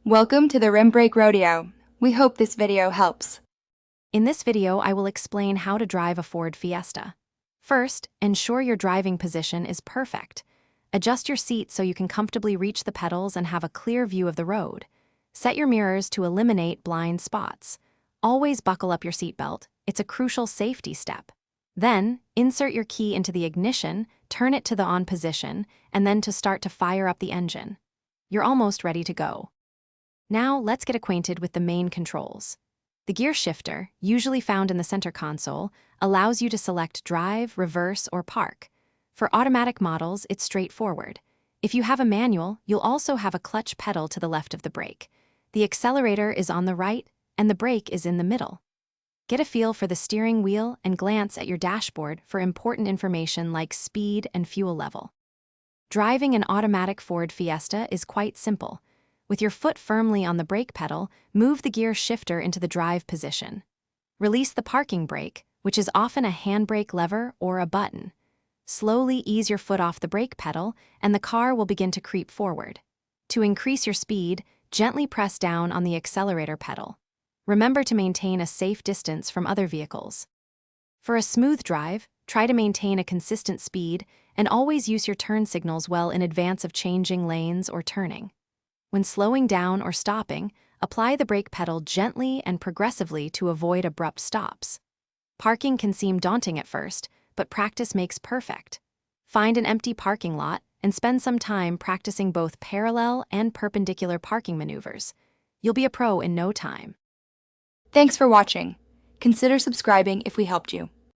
Welcome to the Rim Brake Rodeo. We hope this video helps. In this video, I will explain how to drive a Ford Fiesta. First, ensure your driving position is perfect. Adjust your seat so you can comfortably reach the pedals and have a clear view of the road. Set your mirrors to eliminate blind spots. Always buckle up your seatbelt. It's a crucial safety step. Then, insert your key into the ignition, turn it to the on position, and then to start to fire up the engine. You're almost ready to go. Now, let's get acquainted with the main controls. The gear shifter, usually found in the center console, allows you to select drive, reverse, or park. For automatic models, it's straightforward. If you have a manual, you'll also have a clutch pedal to the left of the brake. The accelerator is on the right, and the brake is in the middle. Get a feel for the steering wheel and glance at your dashboard for important information like speed and fuel level. Driving an automatic Ford Fiesta is quite simple. With your foot firmly on the brake pedal, move the gear shifter into the drive position. Release the parking brake, which is often a handbrake lever or a button. Slowly ease your foot off the brake pedal, and the car will begin to creep forward. To increase your speed, gently press down on the accelerator pedal. Remember to maintain a safe distance from other vehicles. For a smooth drive, try to maintain a consistent speed and always use your turn signals well in advance of changing lanes or turning. When slowing down or stopping, apply the brake pedal gently and progressively to avoid abrupt stops. Parking can seem daunting at first, but practice makes perfect. Find an empty parking lot and spend some time practicing both parallel and perpendicular parking maneuvers. You'll be a pro in no time. Thanks for watching. Consider subscribing if we helped you.